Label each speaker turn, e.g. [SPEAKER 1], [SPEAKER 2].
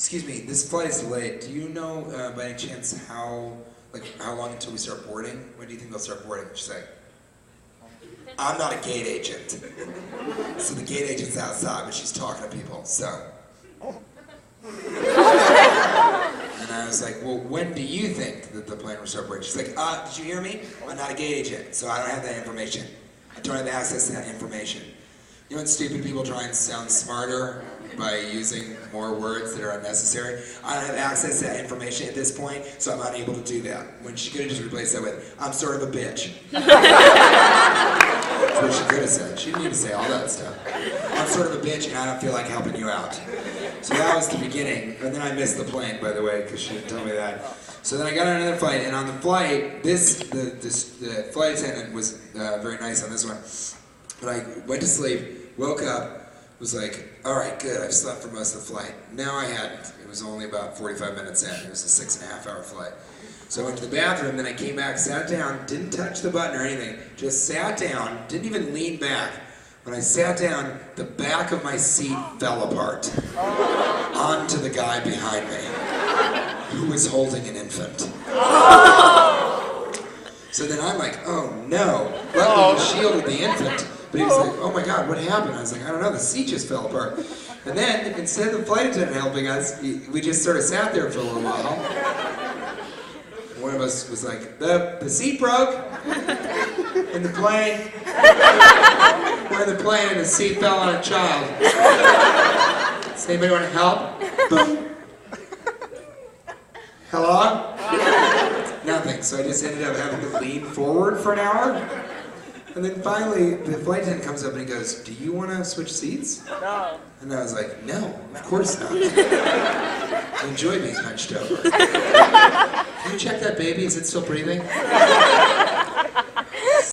[SPEAKER 1] Excuse me, this flight is delayed. Do you know by any chance how long until we start boarding? When do you think they'll start boarding? She's like, I'm not a gate agent. So the gate agent's outside, but she's talking to people, so. And I was like, well, when do you think that the plane will start boarding? She's like, did you hear me? I'm not a gate agent, so I don't have that information. I don't have access to that information. You know when stupid people try and sound smarter by using more words that are unnecessary? I don't have access to that information at this point, so I'm unable to do that. When she could have just replaced that with, I'm sort of a bitch. That's what she could have said. She didn't need to say all that stuff. I'm sort of a bitch and I don't feel like helping you out. So that was the beginning, and then I missed the plane, by the way, because she didn't tell me that. So then I got on another flight, and on the flight, the flight attendant was very nice on this one. But I went to sleep, woke up, was like, all right, good, I've slept for most of the flight. Now I hadn't. It was only about 45 minutes in. It was a 6.5-hour flight. So I went to the bathroom, then I came back, sat down, didn't touch the button or anything, just sat down, didn't even lean back. When I sat down, the back of my seat fell apart onto the guy behind me, who was holding an infant. So then I'm like, oh no. Luckily he shielded the infant, but he was like, oh my God, what happened? I was like, I don't know, the seat just fell apart. And then, instead of the flight attendant helping us, we just sort of sat there for a little while. One of us was like, the seat broke in the plane. We're in the plane and the seat fell on a child. Does anybody want to help? Boom. Hello? Nothing. So I just ended up having to lean forward for an hour. And then finally, the flight attendant comes up and he goes, do you want to switch seats?
[SPEAKER 2] No.
[SPEAKER 1] And I was like, no, of course not. I enjoy being hunched over. Can you check that baby? Is it still breathing?